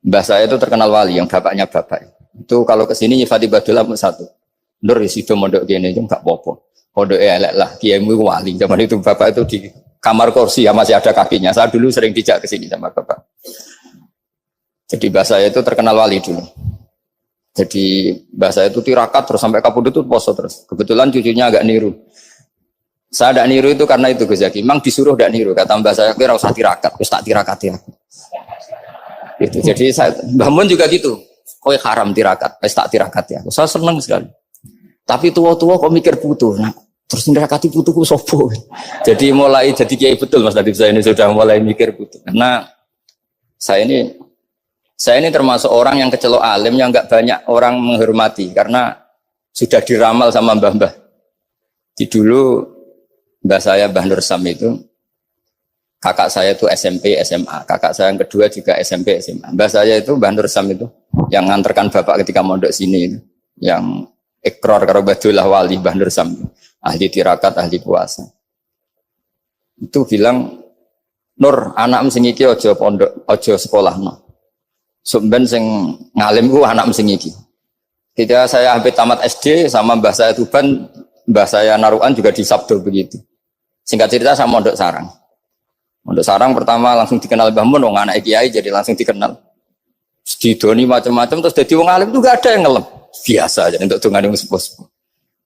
Mbah saya itu terkenal wali, yang bapaknya bapak. Itu kalau kesini nyifati Badullah satu. Nur isido mondok gini itu enggak apa-apa. Pondok elek lah, kiaimu wali. Zaman itu bapak itu di kamar kursi ya masih ada kakinya. Saya dulu sering dijak ke sini sama bapak. Jadi mbah saya itu terkenal wali dulu. Jadi mbah saya itu tirakat terus sampai kapundhut itu poso terus. Kebetulan cucunya agak niru. Saya tidak niru itu karena itu Gus Zaki. Memang disuruh tidak niru. Kata mbah saya, kira usah tirakat, terus tak tirakati aku. Gitu. Jadi saya, Mbah Mun juga gitu. Kowe haram tirakat, terus tak tirakati aku. Saya senang sekali. Tapi tua-tua kok mikir putu. Nah, terus tirakati putuku sopo. Jadi mulai jadi kiai betul Mas Nadif saya ini sudah mulai mikir putu. Karena saya ini termasuk orang yang kecelok alim yang enggak banyak orang menghormati karena sudah diramal sama mbah-mbah. Di dulu mbah saya Mbah Nur Sam itu kakak saya itu SMP SMA, kakak saya yang kedua juga SMP SMA. Mbah saya itu Mbah Nur Sam itu yang nganterkan bapak ketika mondok sini itu, yang ikrar karo Badullah wali Mbah Nur Sam, ahli tirakat, ahli puasa. Itu bilang, Nur, anak sing iki aja pondok, aja sekolahno. Sumben sing ngalim ku anak sing iki. Ketika saya hampir tamat SD sama mbah saya Tuban, mbah saya Narukan juga di Sabdo begitu. Singkat cerita sama Mondok Sarang. Mondok Sarang pertama langsung dikenal Mbah Mun, wong anak kiai jadi langsung dikenal. Didoni macam-macam terus jadi wong alim itu gak ada yang ngelem. Biasa aja untuk dongane wong sepuh-sepuh.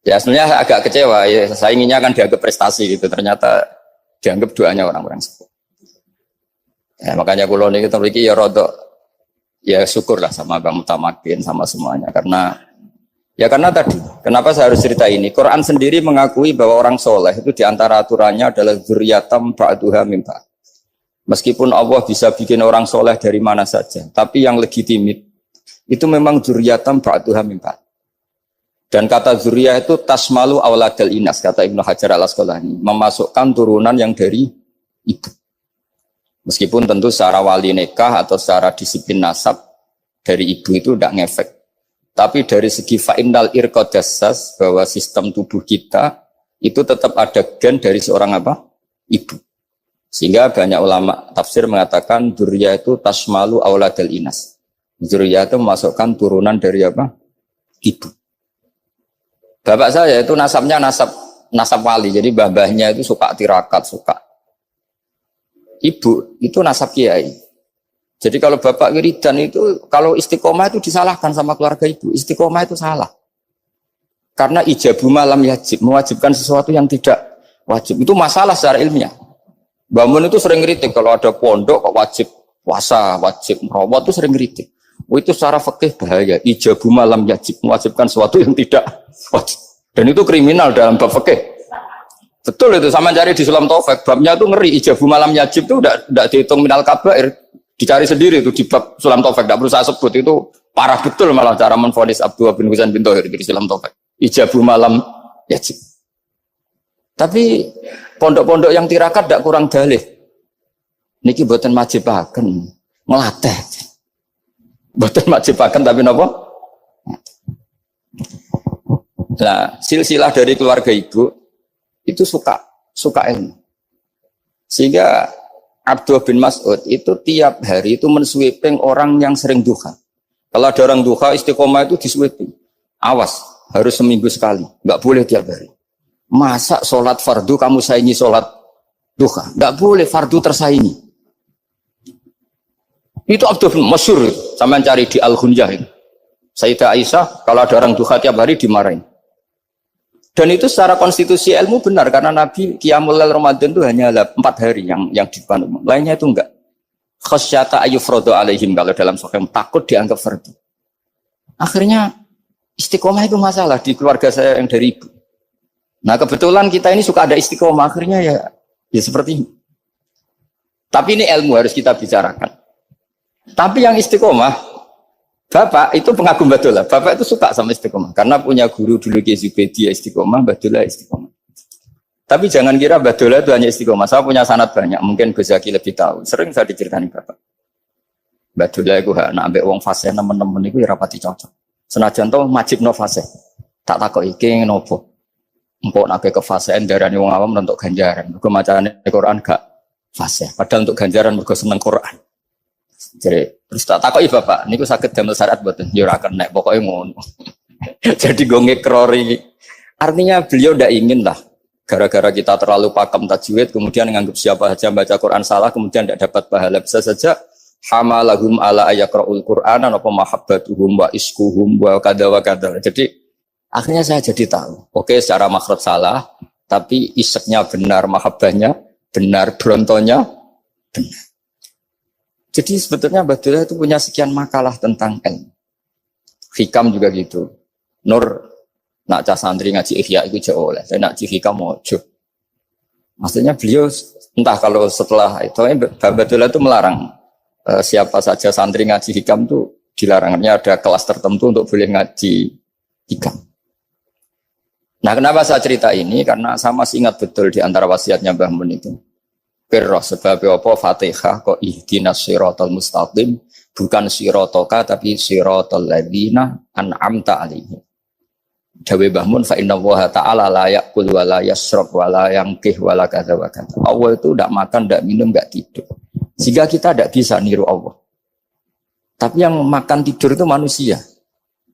Ya sebenarnya agak kecewa ya, saya inginnya kan dianggap prestasi gitu, ternyata dianggap doanya orang-orang sepuh. Ya, makanya kula niki mriki ya rada ya syukurlah sama Bang Mutamakin sama semuanya karena tadi, kenapa saya harus cerita ini? Quran sendiri mengakui bahwa orang soleh itu diantara aturannya adalah dzurriyyatam ba'duha min ba'd. Meskipun Allah bisa bikin orang soleh dari mana saja, tapi yang legitimit itu memang dzurriyyatam ba'duha min ba'd. Dan kata dzurriyyah itu tasmalu auladal inas, kata Ibnu Hajar al-Asqalani, memasukkan turunan yang dari ibu. Meskipun tentu secara wali nikah atau secara disiplin nasab dari ibu itu tidak ngefek. Tapi dari segi fa'innal irqadassas bahwa sistem tubuh kita itu tetap ada gen dari seorang apa? Ibu. Sehingga banyak ulama tafsir mengatakan dzurriyyah itu tasmalu auladal inas. Dzurriyyah itu memasukkan turunan dari apa? Ibu. Bapak saya itu nasabnya nasab wali. Jadi babahnya itu suka tirakat, suka. Ibu itu nasab kiai. Jadi kalau bapak wiridan itu, kalau istiqomah itu disalahkan sama keluarga ibu. Istiqomah itu salah. Karena ijabu malam yajib, mewajibkan sesuatu yang tidak wajib. Itu masalah secara ilmiah. Mbah Mun itu sering kritik, kalau ada pondok kok wajib puasa, wajib merawat itu sering kritik. Oh, itu secara fikih bahaya. Ijabu malam yajib, mewajibkan sesuatu yang tidak wajib. Dan itu kriminal dalam bab fikih. Betul itu, sama cari di Sulam Taufik. Babnya itu ngeri, ijabu malam yajib itu tidak dihitung minal kabair. Dicari sendiri itu di bab Sulam Taufik, tidak perlu saya sebut, itu parah betul malah cara menvonis Abdullah bin Husain bin Thohir di Sulam Taufik. Ijabu malam yajib. Tapi pondok-pondok yang tirakat tidak kurang dalih. Niki boten majibaken, ngelatih. Boten majibaken tapi napa? Nah, silsilah dari keluarga ibu itu suka ilmu. Sehingga Abdullah bin Mas'ud itu tiap hari itu mensweeping orang yang sering duha. Kalau ada orang duha istiqomah itu disweeping. Awas, harus seminggu sekali, nggak boleh tiap hari. Masa sholat fardu kamu saingi sholat duha? Nggak boleh, fardu tersaingi. Itu Abdullah bin masyhur, sama cari di Al-Ghunjah itu. Sayyidah Aisyah kalau ada orang duha tiap hari dimarahin. Dan itu secara konstitusi ilmu benar karena Nabi Qiyamul Lail Ramadan itu hanya 4 hari yang dipandu. Lainnya itu enggak. Khasyata ayyufradu alaihim kalau dalam sahih takut dianggap fardu. Akhirnya istiqomah itu masalah di keluarga saya yang dari ibu. Nah, kebetulan kita ini suka ada istiqomah akhirnya ya seperti ini. Tapi ini ilmu harus kita bicarakan. Tapi yang istiqomah Bapak itu pengagum Badullah. Bapak itu suka sama istiqomah karena punya guru dulu Kiai Zubedi istiqomah, Badullah istiqomah. Tapi jangan kira Badullah itu hanya istiqomah. Saya punya sanad banyak, mungkin Gus Zaki lebih tahu. Sering saya diceritani Bapak. Badullah itu nak ambek wong fase nemen-nemen itu ya rapati cocok. Senajan to majibno fase. Tak takok iki nopo. Empuk nak ke fasean darani wong awam untuk ganjaran. Mergo macane Quran gak fase. Padahal untuk ganjaran mergo seneng Quran. Jadi terus tak takoki bapak, niku saged damel syariat mboten? Ya ora kena, pokoke ngono. Jadi gue ngekrori. Artinya beliau ndak ingin lah gara-gara kita terlalu pakem tajwid kemudian nganggap siapa saja baca Quran salah kemudian tidak dapat pahala. Bisa saja hamalahum ala ayakraul Qur'an apa mahabbatuhum wa iskuhum wa kada wa kada. Jadi akhirnya saya jadi tahu. Oke, secara makhraj salah, tapi iseknya benar, mahabbahnya benar, brontonya benar. Jadi sebetulnya Badullah itu punya sekian makalah tentang ilmu. Hikam juga gitu. Nur nak cah santri ngaji ihya itu jauh oleh. Saya nak hikam mojo. Maksudnya beliau entah kalau setelah itu Badullah itu melarang siapa saja santri ngaji hikam itu dilarangnya ada kelas tertentu untuk boleh ngaji hikam. Nah, kenapa saya cerita ini? Karena saya masih ingat betul di antara wasiatnya Mbah Mun itu. Pirroh sebab apa Fatihah kok ihdinas siratal mustaqim bukan siratoka tapi siratal ladzina an'amta alaihim. Dawe Mbah Mun fa inna Allaha ta'ala la ya'kul wa la yashrab wa la yanqih wa la kadza wa kadza. Allah itu enggak makan, enggak minum, enggak tidur. Sehingga kita enggak bisa niru Allah. Tapi yang makan tidur itu manusia.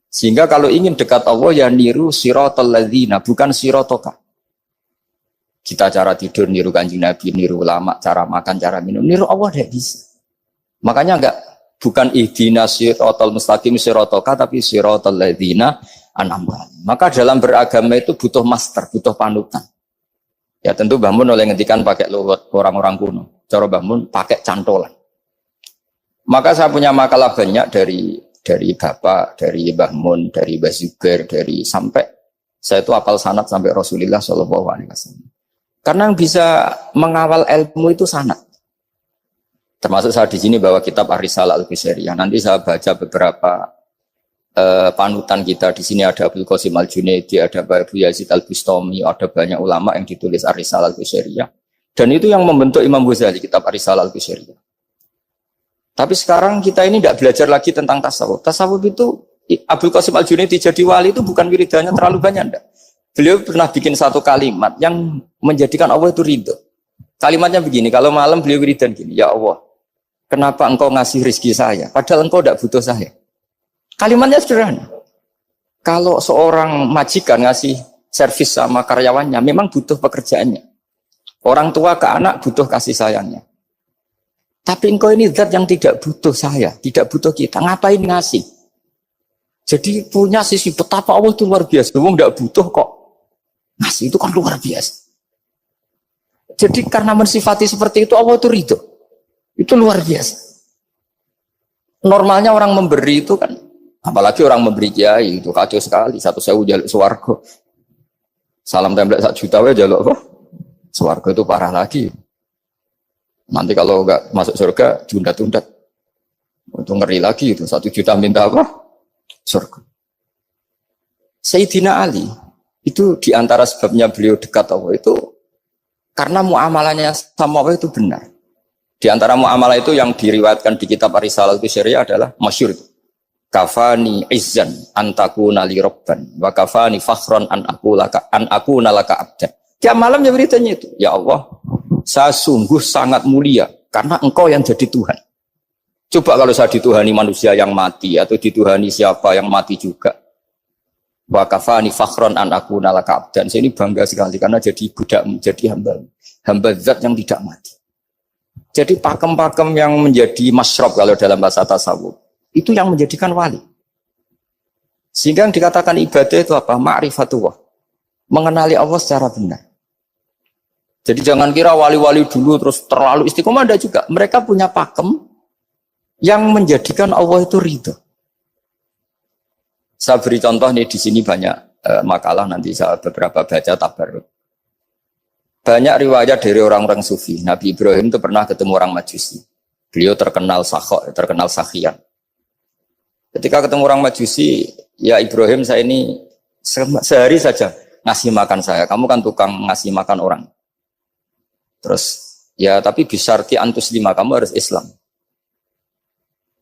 Sehingga kalau ingin dekat Allah ya niru siratal ladzina bukan siratoka. Kita cara tidur niru Kanjeng Nabi, niru ulama, cara makan, cara minum, niru Allah tidak bisa. Makanya bukan ihdinas siratal mustaqim siratoka tapi siratal ladzina an'amta. Maka dalam beragama itu butuh master, butuh panutan. Ya tentu Mbah Mun oleh ngendikan pakai luwet orang-orang kuno. Cara Mbah Mun pakai cantolan. Maka saya punya makalah banyak dari Bapak, dari Mbah Mun, dari Mbah Zubair, dari sampai saya itu hafal sanad sampai Rasulullah SAW. Karena yang bisa mengawal ilmu itu sanad. Termasuk saya di sini bawa kitab Ar-Risalah Al-Qusairiyah. Nanti saya baca beberapa panutan kita. Di sini ada Abdul Qasim Al-Junaidi, ada Abu Yazid Al-Bustami, ada banyak ulama yang ditulis Ar-Risalah Al-Qusairiyah. Dan itu yang membentuk Imam Ghazali, kitab Ar-Risalah Al-Qusairiyah. Tapi sekarang kita ini tidak belajar lagi tentang tasawuf. Tasawuf itu Abdul Qasim Al-Junaidi jadi wali itu bukan wiridannya terlalu banyak, enggak. Beliau pernah bikin satu kalimat yang menjadikan Allah itu ridho. Kalimatnya begini, kalau malam beliau wiridan gini, ya Allah, kenapa engkau ngasih rezeki saya? Padahal engkau tidak butuh saya. Kalimatnya sederhana. Kalau seorang majikan ngasih servis sama karyawannya, memang butuh pekerjaannya. Orang tua ke anak butuh kasih sayangnya. Tapi engkau ini zat yang tidak butuh saya, tidak butuh kita. Ngapain ngasih? Jadi punya sisi betapa Allah itu luar biasa. Memang tidak butuh kok. Ngasih itu kan luar biasa. Jadi karena mensifati seperti itu Allah itu ridho. Itu luar biasa. Normalnya orang memberi itu kan, apalagi orang memberi kiai itu kacau sekali. 1.000 jaluk swarga. Salam template 1 juta we jaluk apa? Swarga itu parah lagi. Nanti kalau enggak masuk surga diundat-undat. Itu ngeri lagi itu 1 juta minta apa? Surga. Sayyidina Ali itu diantara sebabnya beliau dekat Allah itu karena muamalahnya sama Allah itu benar. Di antara muamalah itu yang diriwayatkan di kitab Ar-Risalah Al-Qusairiyah adalah masyhur itu. Kafani izzan antakuna li rabban wa kafani fakhran an akuna laka abdan. Tiap malam ya beritanya itu. Ya Allah, saya sungguh sangat mulia karena engkau yang jadi Tuhan. Coba kalau saya dituhani manusia yang mati atau dituhani siapa yang mati juga. Wa kafani fakhron an aku nalaka abdan. Saya ini bangga sekali karena jadi budak, jadi hamba zat yang tidak mati. Jadi pakem-pakem yang menjadi masyrab kalau dalam bahasa tasawuf itu yang menjadikan wali. Sehingga yang dikatakan ibadah itu apa? Ma'rifatullah. Mengenali Allah secara benar. Jadi jangan kira wali-wali dulu terus terlalu istiqomah, ada juga. Mereka punya pakem yang menjadikan Allah itu ridho. Saya beri contoh nih di sini banyak makalah nanti saya beberapa baca tabarruk. Banyak riwayat dari orang-orang sufi. Nabi Ibrahim itu pernah ketemu orang Majusi. Beliau terkenal sakhok, terkenal sakhian. Ketika ketemu orang Majusi, ya Ibrahim saya ini sehari saja ngasih makan saya. Kamu kan tukang ngasih makan orang. Terus ya tapi bisyarti antus lima, kamu harus Islam.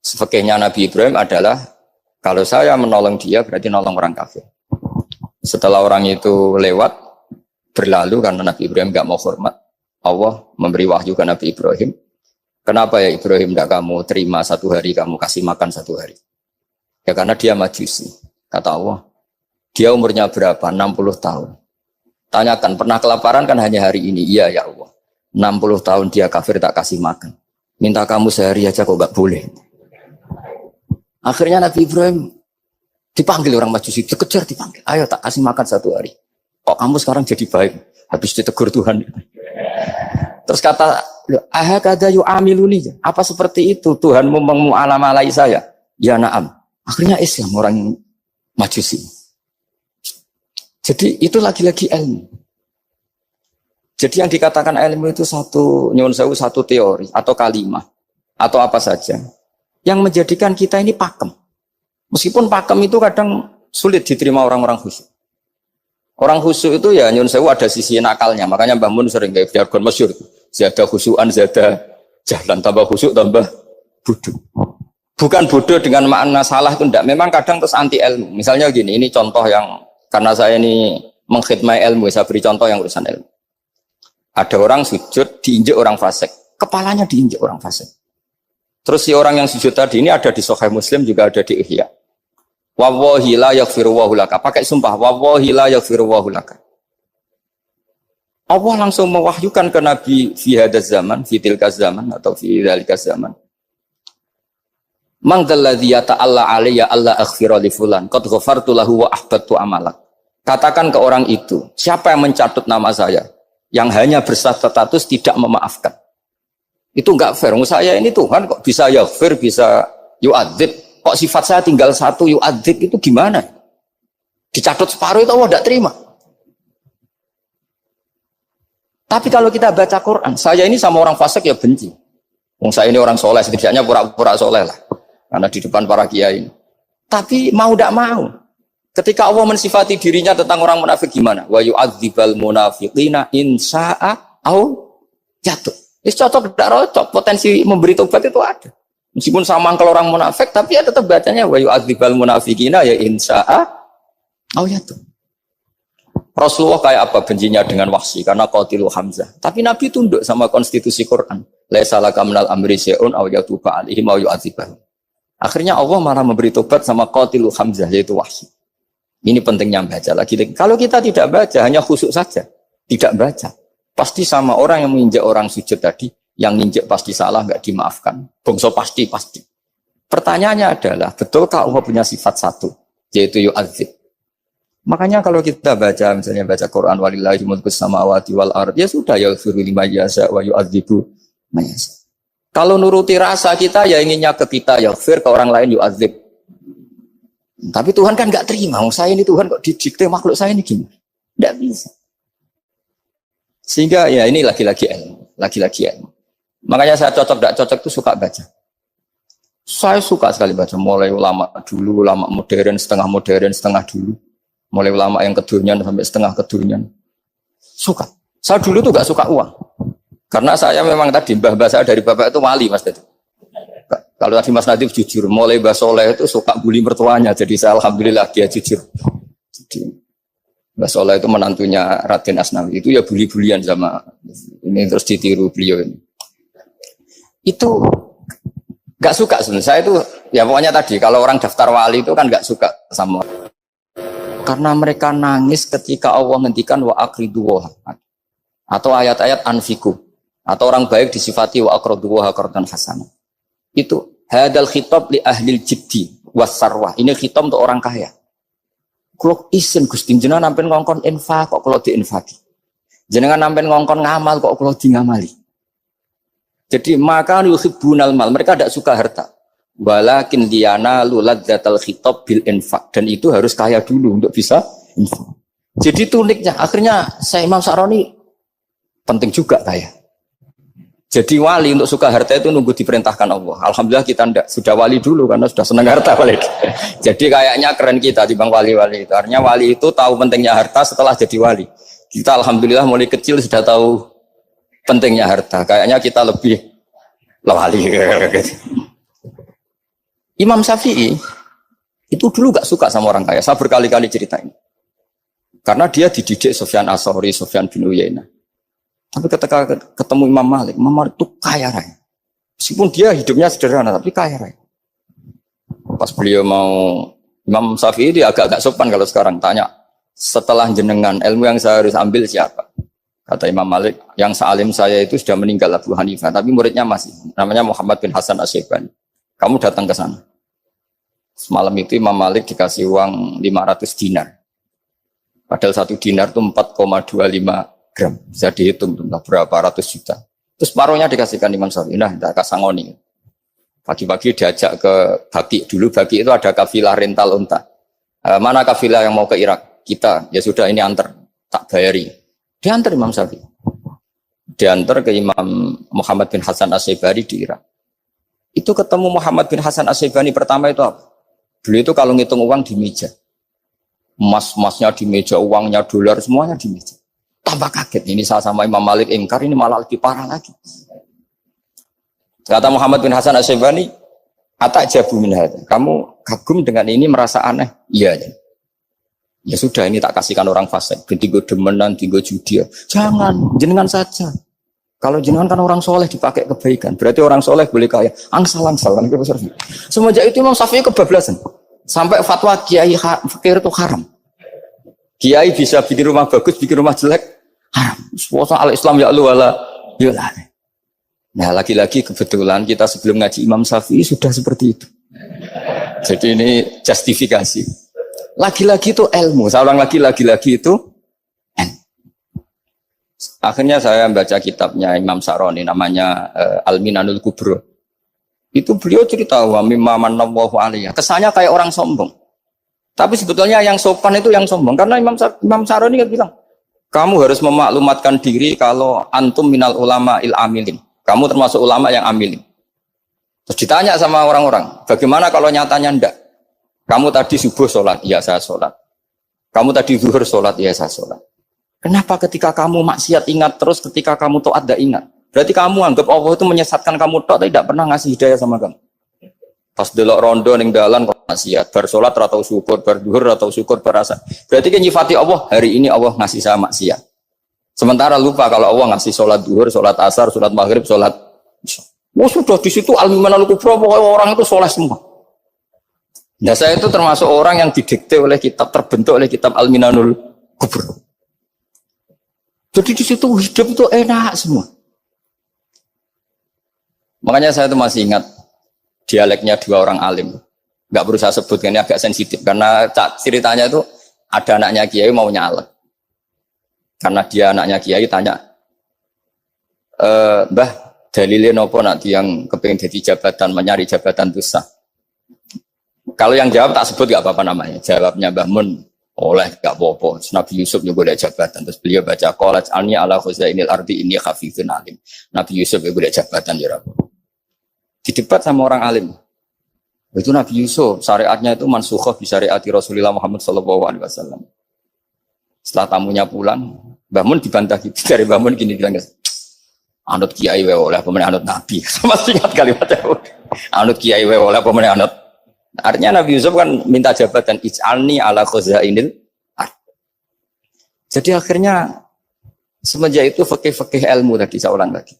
Fakihnya Nabi Ibrahim adalah kalau saya menolong dia berarti nolong orang kafir. Setelah orang itu lewat berlalu karena Nabi Ibrahim gak mau hormat, Allah memberi wahyu ke Nabi Ibrahim. Kenapa ya Ibrahim tidak kamu terima 1 hari, kamu kasih makan 1 hari? Ya karena dia majusi. Kata Allah, dia umurnya berapa? 60 tahun. Tanyakan, pernah kelaparan kan hanya hari ini? Iya ya Allah. 60 tahun dia kafir tak kasih makan. Minta kamu sehari aja kok gak boleh. Akhirnya Nabi Ibrahim dipanggil orang majusi, dikejar dipanggil. Ayo tak kasih makan 1 hari. Kok kamu sekarang jadi baik? Habis ditegur Tuhan. Terus kata, ahakada yu'amiluni. Apa seperti itu Tuhanmu mengu'alamalai saya? Ya na'am. Akhirnya Islam orang majusi. Jadi itu lagi-lagi ilmu. Jadi yang dikatakan ilmu itu satu teori atau kalimat atau apa saja yang menjadikan kita ini pakem. Meskipun pakem itu kadang sulit diterima orang-orang khusyuk. Orang khusyuk itu ya nyun sewu ada sisi nakalnya. Makanya Mbah Mun sering kayak jargon masyhur. Zada khusyuan, zada jalan, tambah khusyuk, tambah bodoh. Bukan bodoh dengan makna salah itu enggak. Memang kadang terus anti ilmu. Misalnya gini, ini contoh yang karena saya ini mengkhidmati ilmu, saya beri contoh yang urusan ilmu. Ada orang sujud diinjek orang fasik, kepalanya diinjek orang fasik. Terus si orang yang sujud tadi ini ada di Sahih Muslim, juga ada di Ihya. Wallahi la yaghfiru wa laka. Pakai sumpah, wallahi la yaghfiru wa laka. Allah langsung mewahyukan ke Nabi fi hadzal zaman, fi tilka zaman atau fi dzalika zaman. Man dzalladzi yata'alla alayya alla aghfira li fulan qad ghafartu lahu wa ahbattu amalak. Katakan ke orang itu, siapa yang mencatut nama saya yang hanya berstatus tidak memaafkan. Itu enggak fair. Saya ini Tuhan kok bisa yaghfir, bisa yu'adzib. Kok sifat saya tinggal 1 yu'adzib itu gimana? Dicatut separuh itu Allah tidak terima. Tapi kalau kita baca Quran, saya ini sama orang fasik ya benci. Wong saya ini orang soleh, setidaknya pura-pura soleh lah. Karena di depan para kiai. Tapi mau tidak mau. Ketika Allah mensifati dirinya tentang orang munafik gimana? Wa yu'adzibal munafiqina in sya'a au jatuh. Ini cocok tidak cocok. Potensi memberi tobat itu ada. Meskipun sama kalau orang munafik, tapi ya tetap bacanya wa yu'adzibal munafiqina ya in sya'a au jatuh. Rasulullah kayak apa bencinya dengan Wahsy karena qatilu Hamzah. Tapi Nabi tunduk sama konstitusi Quran. Laisa laka minal amri syai'un aw yatuba alaihim aw yu'adzibahum. Akhirnya Allah malah memberi tobat sama qatilu Hamzah yaitu Wahsy. Ini pentingnya baca lagi. Kalau kita tidak baca hanya khusyuk saja, tidak baca, pasti sama orang yang menginjak orang sujud tadi, yang nginjek pasti salah enggak dimaafkan. Bongso pasti. Pertanyaannya adalah, betulkah Allah punya sifat 1 yaitu yu'adzib? Makanya kalau kita baca, misalnya baca Quran walillahi mulkus samawati wal ard, ya sudah yaghfiru liman yasha wa yu'adzibu man yasha. Kalau nuruti rasa kita ya inginnya ke kita yaghfir, ke orang lain yu'adzib. Tapi Tuhan kan enggak terima. Saya ini Tuhan kok didikte makhluk saya ini gimana? Enggak bisa. Sehingga ya ini lagi-lagi ilmu. Makanya saya cocok enggak cocok itu suka baca. Saya suka sekali baca mulai ulama dulu, ulama modern, setengah dulu. Mulai ulama yang kedunian sampai setengah kedunian. Suka. Saya dulu tuh gak suka uang. Karena saya memang tadi mbah saya dari bapak itu wali Mas tadi. Kalau tadi Mas Nadif jujur, mulai Mbah Soleh itu suka bully mertuanya. Jadi saya alhamdulillah dia jujur. Jadi Mbah Soleh itu menantunya Raden Asnawi. Itu ya bully-bulian sama ini terus ditiru beliau ini. Itu gak suka sebenarnya. Saya itu ya pokoknya tadi kalau orang daftar wali itu kan gak suka sama. Karena mereka nangis ketika Allah ngendikan wa aqridu wa atau ayat-ayat anfiku atau orang baik disifati wa aqridu wa qardan hasanah. Itu hadal khitab li ahlil jiddi was sarwah. Ini khitab untuk orang kaya. Kalau isin Gusti jenengan nampen ngongkon infak kok kalau diinfaki. Jenengan nampen ngongkon ngamal kok kalau di ngamali. Jadi maka yuhibbunal mal, mereka tidak suka harta. Walakin diana luladzatal khitab bil infak, dan itu harus kaya dulu untuk bisa infak. Jadi itu uniknya. Akhirnya saya Imam Sa'roni penting juga kaya. Jadi wali untuk suka harta itu nunggu diperintahkan Allah. Alhamdulillah kita enggak, sudah wali dulu karena sudah senang harta wali. Jadi kayaknya keren kita dibanding wali-wali itu. Artinya wali itu tahu pentingnya harta setelah jadi wali. Kita alhamdulillah mulai kecil sudah tahu pentingnya harta. Kayaknya kita lebih wali. Imam Syafi'i itu dulu gak suka sama orang kaya. Saya berkali-kali ceritain. Karena dia dididik Sufyan As-Tsauri, Sufyan bin Uyainah. Tapi ketika ketemu Imam Malik itu kaya raya. Meskipun dia hidupnya sederhana tapi kaya raya. Pas beliau mau Imam Syafi'i dia agak-agak sopan kalau sekarang tanya, setelah jenengan ilmu yang saya harus ambil siapa? Kata Imam Malik, yang sealim saya itu sudah meninggal Abu Hanifah, tapi muridnya masih, namanya Muhammad bin Hasan Asy-Syaibani. Kamu datang ke sana. Semalam itu Imam Malik dikasih uang 500 dinar. Padahal 1 dinar itu 4,25 gram. Bisa dihitung berapa ratus juta. Terus paruhnya dikasihkan Imam Syafi'i. Nah, tidak kasangoni. Pagi-pagi diajak ke Baki. Dulu Baki itu ada kafilah rental unta. Mana kafilah yang mau ke Irak? Kita. Ya sudah ini antar. Tak bayari. Diantar Imam Syafi'i. Diantar ke Imam Muhammad bin Hasan Asy-Syaibani di Irak. Itu ketemu Muhammad bin Hasan Asy-Syaibani pertama itu apa? Beliau itu kalau ngitung uang di meja. Emas-emasnya di meja, uangnya dolar, semuanya di meja. Tambah kaget. Ini saya sama Imam Malik ingkar, ini malah lebih parah lagi. Kata Muhammad bin Hasan Asy-Syaibani, "Atajabu min hadza." Kamu kagum dengan ini, merasa aneh? Iya. Ya sudah, ini tak kasihkan orang fasik. Tinggo demenan, tinggo judi. Jangan, jenengan saja. Kalau jenengan kan orang soleh dipakai kebaikan. Berarti orang soleh boleh kaya. Angsal-angsal. Kan? Semenjak itu Imam Syafi'i kebablasan. Sampai fatwa kiai fakir itu haram. Kiai bisa bikin rumah bagus, bikin rumah jelek. Haram. Puasa al-Islam ya Allah wala yulah. Nah lagi-lagi kebetulan kita sebelum ngaji Imam Syafi'i sudah seperti itu. Jadi ini justifikasi. Lagi-lagi itu ilmu. Saya ulang lagi-lagi itu ilmu. Akhirnya saya baca kitabnya Imam Sa'roni namanya Al-Minanul Kubro. Itu beliau cerita wa mimma manallahu alaihi. Kesannya kayak orang sombong. Tapi sebetulnya yang sopan itu yang sombong karena Imam Sa'roni kan bilang, kamu harus memaklumatkan diri kalau antum minal ulama il amilin. Kamu termasuk ulama yang amilin. Terus ditanya sama orang-orang, bagaimana kalau nyatanya enggak? Kamu tadi subuh sholat, iya saya sholat. Kamu tadi zuhur sholat, iya saya sholat. Kenapa ketika kamu maksiat ingat terus, ketika kamu taat tidak ingat? Berarti kamu anggap Allah itu menyesatkan kamu tok, tidak pernah ngasih hidayah sama kamu. Pas delok rondo ning dalan kok maksiat, bar sholat atau syukur, bar zuhur atau syukur berasa. Berarti kan nyifati Allah, hari ini Allah ngasih saya maksiat. Sementara lupa kalau Allah ngasih sholat zuhur, sholat asar, sholat maghrib, sholat. Oh sudah di situ Al-Minanul Kubro, pokoknya orang itu soleh semua. Nah saya itu termasuk orang yang didikte oleh kitab, terbentuk oleh kitab Al-Minanul Kubro. Jadi di situ hidup itu enak semua. Makanya saya itu masih ingat dialeknya dua orang alim. Nggak perlu saya sebutkan, ini agak sensitif karena ceritanya itu ada anaknya kiai mau nyalek. Karena dia anaknya kiai tanya, Mbah, dalilnya nopo nanti yang kepingin jadi jabatan, mencari jabatan itu sah. Kalau yang jawab tak sebut gak apa-apa namanya. Jawabnya Mbah Mun, oleh gak apa-apa. Nabi Yusuf juga boleh jabatan. Terus beliau baca qalat anni ala khuzainil ardi ini khafifun alim. Nabi Yusuf juga boleh jabatan ya Rabb. Di debat sama orang alim. Itu Nabi Yusuf syariatnya itu mansukhah bi syariati Rasulullah Muhammad sallallahu alaihi wasallam. Setelah tamunya pulang, Mbah Mun dibantah gitu. Dari Mbah Mun gini bilang, anut kiai wae oleh pemenang anut Nabi. Masih ingat kalimatnya. Anut kiai wae oleh pemenang anut. Artinya Nabi Yusuf kan minta jabatan ij'alni ala khuzainil ard. Jadi akhirnya semenjak itu fikih-fikih ilmu tadi saya ulang lagi.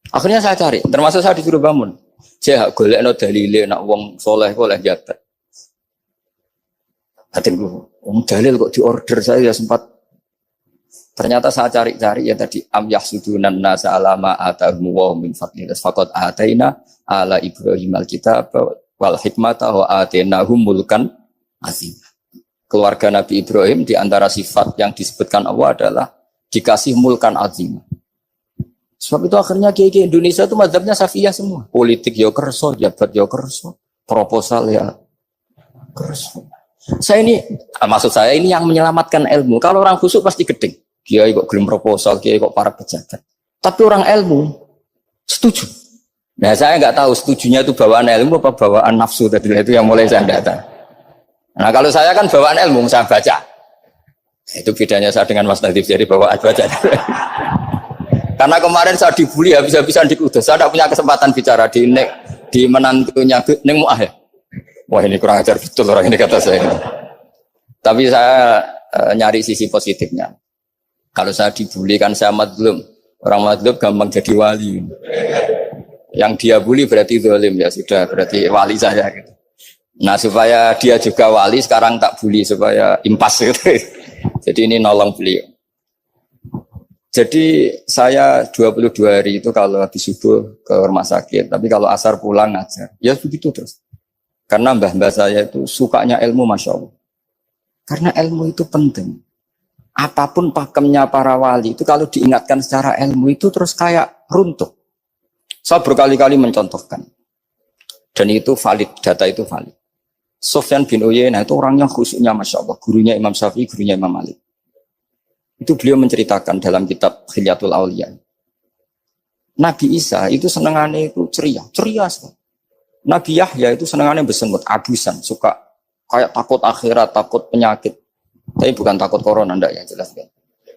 Akhirnya saya cari, termasuk saya disuruh bangun. Saya golekno dalile nak wong soleh oleh jabat. Hatinku, wong dalil kok diorder saya sempat. Ternyata saya cari-cari ya tadi am yahsudunan nasa alama atahum wa min fadli faqad ataina ala Ibrahim alkitab wal hikmata wa atainahum mulkan azim. Keluarga Nabi Ibrahim di antara sifat yang disebutkan Allah adalah dikasih mulkan azim. Sebab itu akhirnya kiai Indonesia itu mazhabnya Syafi'iyah semua. Politik ya kerso, jabat ya kerso, proposal ya kerso. Saya ini, maksud saya ini yang menyelamatkan ilmu. Kalau orang khusyuk pasti gedeng. Kiai kok gelem proposal, kiai kok para pejabat. Tapi orang ilmu setuju. Nah saya nggak tahu setujunya itu bawaan ilmu apa bawaan nafsu tadi itu yang mulai saya datang. Nah kalau saya kan bawaan ilmu saya baca. Itu bedanya saya dengan Mas Nadif jadi bawaan baca. Karena kemarin saya dibully habis-habisan di Kudus. Saya tidak punya kesempatan bicara di menantunya Neng Mu'ah ya. Wah ini kurang ajar betul orang ini kata saya. Tapi saya nyari sisi positifnya. Kalau saya dibully kan saya madlum. Orang madlum gampang jadi wali. Yang dia bully berarti zalim ya sudah berarti wali saya gitu. Nah supaya dia juga wali sekarang tak bully supaya impas gitu. Jadi ini nolong beliau. Jadi saya 22 hari itu kalau habis subuh ke rumah sakit, tapi kalau asar pulang ngajar. Ya begitu terus. Karena mbah-mbah saya itu sukanya ilmu Masya Allah. Karena ilmu itu penting. Apapun pakemnya para wali itu kalau diingatkan secara ilmu itu terus kayak runtuh. Saya berkali-kali mencontohkan. Dan itu valid, data itu valid. Sufyan bin Uyainah itu orang yang khusyuknya Masya Allah. Gurunya Imam Syafi'i, gurunya Imam Malik. Itu beliau menceritakan dalam kitab Hilyatul Auliya. Nabi Isa itu senangannya itu ceria sekali. Nabi Yahya itu senangannya bersengut, abusan, suka kayak takut akhirat, takut penyakit. Tapi bukan takut corona, enggak ya jelas kan.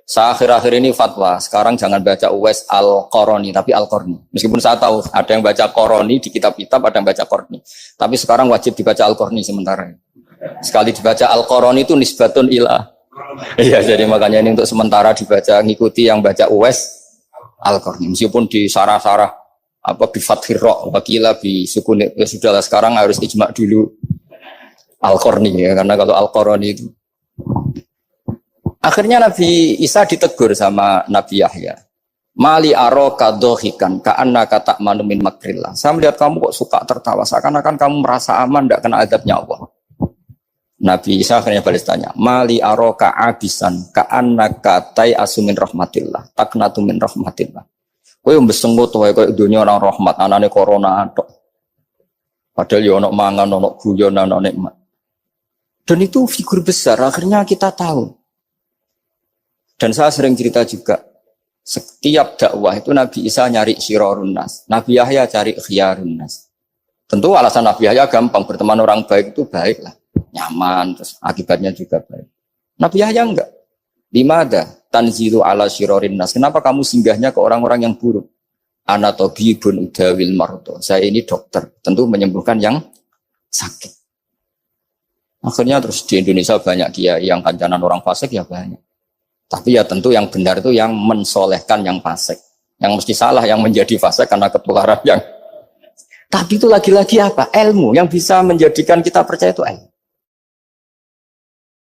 Saya akhir-akhir ini fatwa, sekarang jangan baca Uwais Al-Qarani, tapi Al-Qarni. Meskipun saya tahu ada yang baca Qarani di kitab-kitab, ada yang baca Qarni. Tapi sekarang wajib dibaca Al-Qarni sementara. Sekali dibaca Al-Qarani itu nisbatun ilah. Iya, jadi makanya ini untuk sementara dibaca, ngikuti yang baca Uwais Al-Qarni. Meskipun di sarah-sarah apa bi fathir ra wakila bi sukun, ya sudahlah sekarang harus ijma dulu Al-Qarni ya, karena kalau Al-Qarani itu akhirnya Nabi Isa ditegur sama Nabi Yahya. Mali aroka dohikan ka'anna kata manumin makrillah. Saya melihat kamu kok suka tertawa, seakan-akan kamu merasa aman, tidak kena azabnya Allah. Nabi Isa akhirnya balas tanya, Mali aroka abisan ka'anna katai asumin rahmatillah, taknatu min rahmatillah. Kowe mbesengut wae koyo dunya orang rahmat, anane corona tok. Padahal ya ono mangan, ono guyon, ono nikmat. Dan itu figur besar, akhirnya kita tahu. Dan saya sering cerita juga, setiap dakwah itu Nabi Isa nyari syirarun nas, Nabi Yahya cari khiyarun nas. Tentu alasan Nabi Yahya gampang, berteman orang baik itu baik lah, nyaman, terus akibatnya juga baik. Nabi Yahya enggak. Limada tanzilu ala syirarin nas. Kenapa kamu singgahnya ke orang-orang yang buruk? Ana tabibun udawil mardo. Saya ini dokter, tentu menyembuhkan yang sakit. Akhirnya terus di Indonesia banyak kiai yang kancanan orang fasik ya banyak. Tapi ya tentu yang benar itu yang mensolehkan yang fasik. Yang mesti salah yang menjadi fasik karena ketularan yang. Tapi itu lagi-lagi apa? Ilmu yang bisa menjadikan kita percaya itu ilmu.